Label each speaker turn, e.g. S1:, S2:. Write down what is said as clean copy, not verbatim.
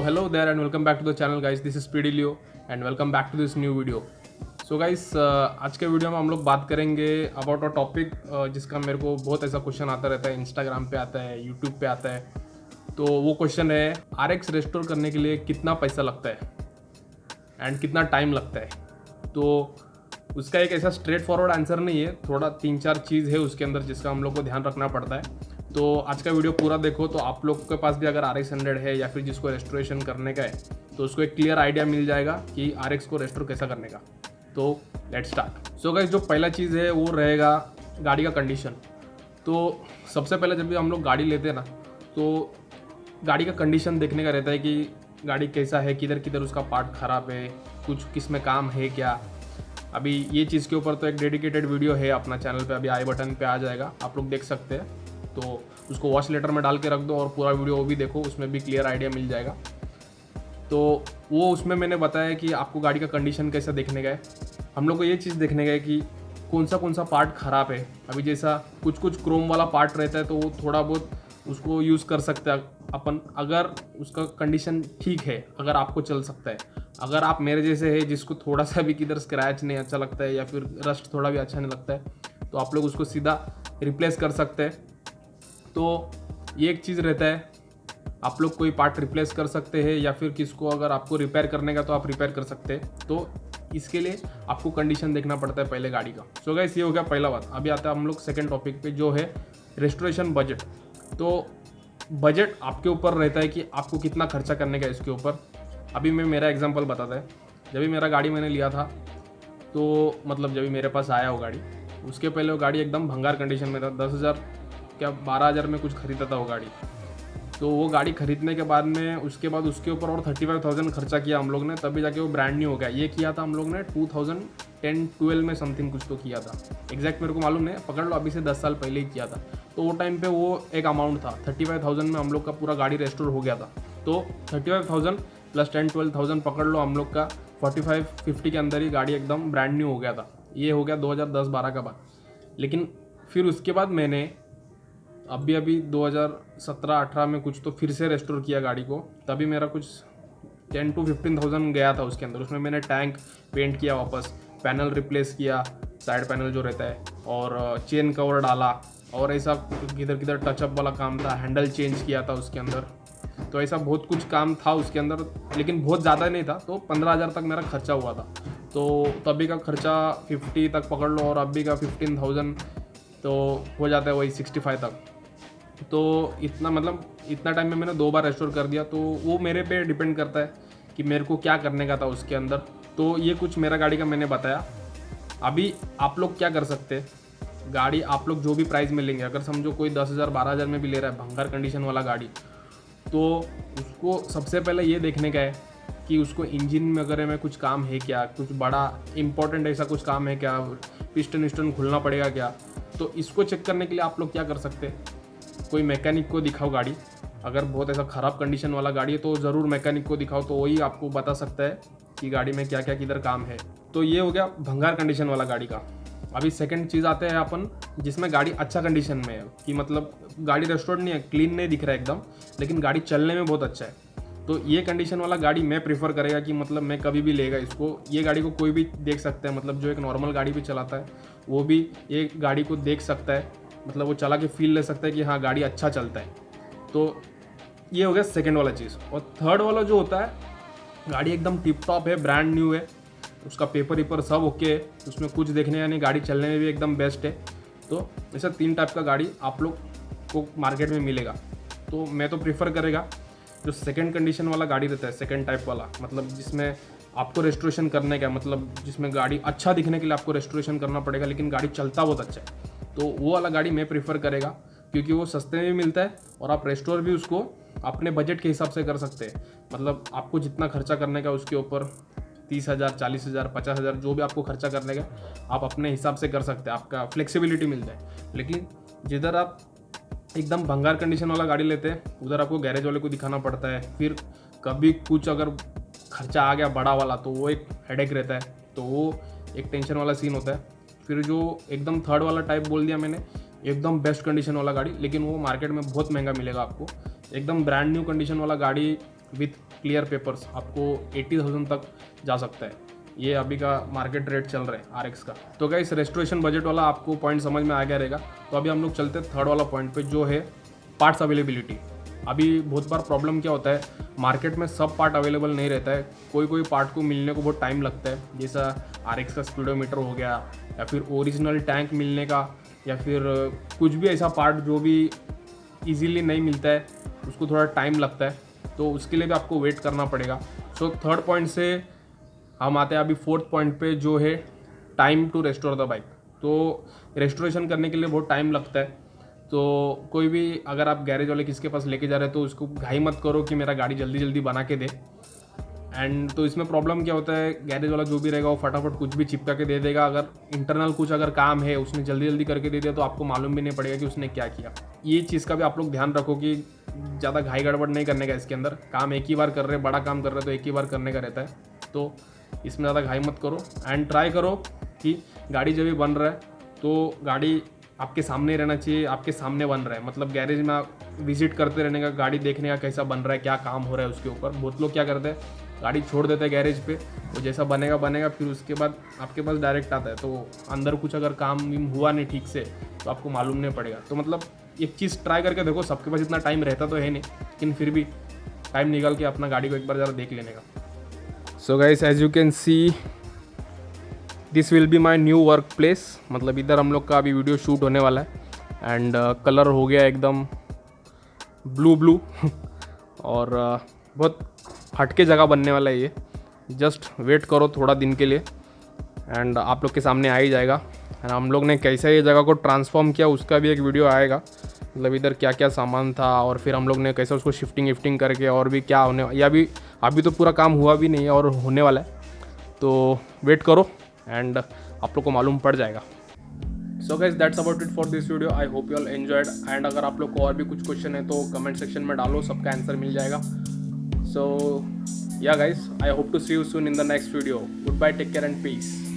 S1: hello there and welcome back to the channel guys. This is PD Leo and welcome back to this new video. So guys, आज के video में हम लोग बात करेंगे about a topic जिसका मेरे को बहुत ऐसा क्वेश्चन आता रहता है, इंस्टाग्राम पे आता है, यूट्यूब पे आता है. तो वो क्वेश्चन है RX रेस्टोर करने के लिए कितना पैसा लगता है एंड कितना टाइम लगता है. तो उसका एक ऐसा स्ट्रेट फॉरवर्ड आंसर नहीं है, थोड़ा 3-4 चीज़ है उसके अंदर जिसका हम लोग को ध्यान रखना पड़ता है. तो आज का वीडियो पूरा देखो तो आप लोग के पास भी अगर RX100 है या फिर जिसको रेस्टोरेशन करने का है तो उसको एक क्लियर आइडिया मिल जाएगा कि RX को रेस्टोर कैसा करने का. तो लेट्स स्टार्ट. सो गाइस, जो पहला चीज़ है वो रहेगा गाड़ी का कंडीशन. तो सबसे पहले जब भी हम लोग गाड़ी लेते हैं ना तो गाड़ी का कंडीशन देखने का रहता है कि गाड़ी कैसा है, किधर किधर उसका पार्ट ख़राब है, कुछ किस में काम है क्या. अभी ये चीज़ के ऊपर तो एक डेडिकेटेड वीडियो है अपना चैनल पे, अभी आई बटन पे आ जाएगा, आप लोग देख सकते हैं. तो उसको वॉच लेटर में डाल के रख दो और पूरा वीडियो वो भी देखो, उसमें भी क्लियर आइडिया मिल जाएगा. तो वो उसमें मैंने बताया कि आपको गाड़ी का कंडीशन कैसा देखने का है. हम लोग को ये चीज़ देखने का है कि कौन सा पार्ट ख़राब है. अभी जैसा कुछ क्रोम वाला पार्ट रहता है तो वो थोड़ा बहुत उसको यूज़ कर सकते हैं अपन, अगर उसका कंडीशन ठीक है, अगर आपको चल सकता है. अगर आप मेरे जैसे है जिसको थोड़ा सा भी किधर स्क्रैच नहीं अच्छा लगता है या फिर रस्ट थोड़ा भी अच्छा नहीं लगता है तो आप लोग उसको सीधा रिप्लेस कर सकते हैं. तो ये एक चीज़ रहता है, आप लोग कोई पार्ट रिप्लेस कर सकते हैं या फिर किसको अगर आपको रिपेयर करने का तो आप रिपेयर कर सकते हैं. तो इसके लिए आपको कंडीशन देखना पड़ता है पहले गाड़ी का. सो गाइस, ये हो गया पहला बात. अभी आता है हम लोग सेकंड टॉपिक पे जो है रेस्टोरेशन बजट. तो बजट आपके ऊपर रहता है कि आपको कितना खर्चा करने का है इसके ऊपर. अभी मैं मेरा एग्जांपल बताता है. जब भी मेरा गाड़ी मैंने लिया था तो मतलब जब भी मेरे पास आया वो गाड़ी, उसके पहले वो गाड़ी एकदम भंगार कंडीशन में था. 10,000 क्या 12,000 में कुछ खरीदा था वो गाड़ी. तो वो गाड़ी खरीदने के बाद में उसके बाद उसके ऊपर और 35,000 खर्चा किया हम लोग ने, तभी जाके वो ब्रांड न्यू हो गया. ये किया था हम लोग ने 2010-12 में समथिंग कुछ तो किया था, एग्जैक्ट मेरे को मालूम नहीं, पकड़ लो अभी से 10 साल पहले ही किया था. तो वो टाइम पे वो एक अमाउंट था, 35,000 में हम लोग का पूरा गाड़ी रेस्टोर हो गया था. तो 35,000 प्लस 10-12,000 पकड़ लो, हम लोग का 45-50 के अंदर ही गाड़ी एकदम ब्रांड न्यू हो गया था. ये हो गया 2010-12 का बात. लेकिन फिर उसके बाद मैंने अभी 2017-18 में कुछ तो फिर से रेस्टोर किया गाड़ी को. तभी मेरा कुछ 10-15,000 गया था उसके अंदर. उसमें मैंने टैंक पेंट किया वापस, पैनल रिप्लेस किया, साइड पैनल जो रहता है, और चेन कवर डाला, और ऐसा किधर किधर टचअप वाला काम था, हैंडल चेंज किया था उसके अंदर. तो ऐसा बहुत कुछ काम था उसके अंदर, लेकिन बहुत ज़्यादा नहीं था. तो 15,000 तक मेरा खर्चा हुआ था. तो तभी का खर्चा 50 तक पकड़ लो और अभी का 15,000 तो हो जाता है वही 65 तक. तो इतना मतलब इतना टाइम में मैंने 2 बार रेस्टोर कर दिया. तो वो मेरे पे डिपेंड करता है कि मेरे को क्या करने का था उसके अंदर. तो ये कुछ मेरा गाड़ी का मैंने बताया. अभी आप लोग क्या कर सकते हैं, गाड़ी आप लोग जो भी प्राइस में लेंगे, अगर समझो कोई 10,000-12,000 में भी ले रहा है भंगार कंडीशन वाला गाड़ी, तो उसको सबसे पहले ये देखने का है कि उसको इंजन वगैरह में कुछ काम है क्या, कुछ बड़ा इंपॉर्टेंट ऐसा कुछ काम है क्या, पिस्टन विस्टन खुलना पड़ेगा क्या. तो इसको चेक करने के लिए आप लोग क्या कर सकते हैं, कोई मैकेनिक को दिखाओ गाड़ी. अगर बहुत ऐसा ख़राब कंडीशन वाला गाड़ी है तो ज़रूर मैकेनिक को दिखाओ, तो वही आपको बता सकता है कि गाड़ी में क्या क्या किधर काम है. तो ये हो गया भंगार कंडीशन वाला गाड़ी का. अभी सेकंड चीज़ आते हैं अपन जिसमें गाड़ी अच्छा कंडीशन में है, कि मतलब गाड़ी रेस्टोर्ड नहीं है, क्लीन नहीं दिख रहा है एकदम, लेकिन गाड़ी चलने में बहुत अच्छा है. तो ये कंडीशन वाला गाड़ी मैं प्रीफर करेगा कि मतलब मैं कभी भी लेगा इसको. ये गाड़ी को कोई भी देख सकता है, मतलब जो एक नॉर्मल गाड़ी भी चलाता है वो भी ये गाड़ी को देख सकता है, मतलब वो चला के फील ले सकता है कि हाँ गाड़ी अच्छा चलता है. तो ये हो गया सेकेंड वाला चीज़. और थर्ड वाला जो होता है, गाड़ी एकदम टिप टॉप है, ब्रांड न्यू है, उसका पेपर वेपर सब ओके है, उसमें कुछ देखने का नहीं, गाड़ी चलने में भी एकदम बेस्ट है. तो ऐसा 3 टाइप का गाड़ी आप लोग को मार्केट में मिलेगा. तो मैं तो प्रीफर करेगा जो सेकंड कंडीशन वाला गाड़ी रहता है, सेकंड टाइप वाला, मतलब जिसमें आपको रेस्टोरेशन करने का, मतलब जिसमें गाड़ी अच्छा दिखने के लिए आपको रेस्टोरेशन करना पड़ेगा लेकिन गाड़ी चलता बहुत अच्छा है. तो वो वाला गाड़ी मैं प्रीफर करेगा क्योंकि वो सस्ते में भी मिलता है और आप रेस्टोर भी उसको अपने बजट के हिसाब से कर सकते हैं. मतलब आपको जितना खर्चा करने का उसके ऊपर 30,000, 40,000, 50,000 जो भी आपको खर्चा करने का आप अपने हिसाब से कर सकते हैं, आपका फ्लेक्सिबिलिटी मिलता है. लेकिन जिधर आप एकदम भंगार कंडीशन वाला गाड़ी लेते हैं उधर आपको गैरेज वाले को दिखाना पड़ता है. फिर कभी कुछ अगर खर्चा आ गया बड़ा वाला तो वो एक हेडेक रहता है. तो वो एक टेंशन वाला सीन होता है. फिर जो एकदम थर्ड वाला टाइप बोल दिया मैंने, एकदम बेस्ट कंडीशन वाला गाड़ी, लेकिन वो मार्केट में बहुत महंगा मिलेगा आपको. एकदम ब्रांड न्यू कंडीशन वाला गाड़ी विथ क्लियर पेपर्स आपको 80,000 तक जा सकता है। ये अभी का मार्केट रेट चल रहा है RX का। तो गाइस रेस्टोरेशन बजट वाला आपको पॉइंट समझ में आ गया रहेगा। तो अभी हम लोग चलते हैं थर्ड वाला पॉइंट पे, जो है पार्ट्स अवेलेबिलिटी। अभी बहुत बार प्रॉब्लम क्या होता है, मार्केट में सब पार्ट अवेलेबल नहीं रहता है, कोई पार्ट को मिलने को बहुत टाइम लगता है। जैसा RX का स्पीडोमीटर हो गया, या फिर ओरिजिनल टैंक मिलने का, या फिर कुछ भी ऐसा पार्ट जो भी इजीली नहीं मिलता है, उसको थोड़ा टाइम लगता है, तो उसके लिए भी आपको वेट करना पड़ेगा। सो थर्ड पॉइंट से हम आते हैं अभी फोर्थ पॉइंट पे, जो है time to restore the bike. तो रेस्टोरेशन करने के लिए बहुत टाइम लगता है। तो कोई भी अगर आप गैरेज वाले किसके पास लेके जा रहे हैं तो उसको घाई मत करो कि मेरा गाड़ी जल्दी जल्दी बना के दे। एंड तो इसमें प्रॉब्लम क्या होता है, गैरेज वाला जो भी रहेगा वो फटाफट कुछ भी चिपका के दे देगा। अगर इंटरनल कुछ अगर काम है उसने जल्दी जल्दी करके दे दिया तो आपको मालूम भी नहीं पड़ेगा कि उसने क्या किया। ये चीज़ का भी आप लोग ध्यान रखो कि ज़्यादा घाई गड़बड़ नहीं करने का। इसके अंदर काम एक ही बार कर रहे हैं, बड़ा काम कर रहे हैं तो एक ही बार करने का रहता है, तो इसमें ज़्यादा घाई मत करो। एंड ट्राई करो कि गाड़ी जब भी बन रहा है तो गाड़ी आपके सामने रहना चाहिए, आपके सामने बन रहा है, मतलब गैरेज में आप विजिट करते रहने का, गाड़ी देखने का कैसा बन रहा है, क्या काम हो रहा है उसके ऊपर। बहुत लोग क्या करते हैं, गाड़ी छोड़ देते हैं गैरेज पे, वो जैसा बनेगा, फिर उसके बाद आपके पास डायरेक्ट आता है, तो अंदर कुछ अगर काम हुआ नहीं ठीक से तो आपको मालूम नहीं पड़ेगा। तो मतलब एक चीज़ ट्राई करके देखो, सबके पास इतना टाइम रहता तो है नहीं, लेकिन फिर भी टाइम निकाल के अपना गाड़ी को एक बार ज़रा देख लेने का। So guys as you can see this will be my new work place. मतलब इधर हम लोग का अभी वीडियो शूट होने वाला है। एंड कलर हो गया एकदम ब्लू और बहुत हटके जगह बनने वाला है ये। जस्ट वेट करो थोड़ा दिन के लिए एंड आप लोग के सामने आ ही जाएगा। एंड हम लोग ने कैसे ये जगह को ट्रांसफॉर्म किया उसका भी एक वीडियो आएगा। मतलब इधर क्या क्या सामान था और फिर हम लोग ने कैसे उसको शिफ्टिंग करके और भी क्या होने, या अभी तो पूरा काम हुआ भी नहीं है और होने वाला है, तो वेट करो एंड आप लोग को मालूम पड़ जाएगा। So guys that's about it for this video. I hope you all enjoyed. And अगर आप लोग को और भी कुछ क्वेश्चन है तो कमेंट सेक्शन में डालो, सबका आंसर मिल जाएगा। So yeah guys, I hope to see you soon in the next video. Goodbye, take care and piece.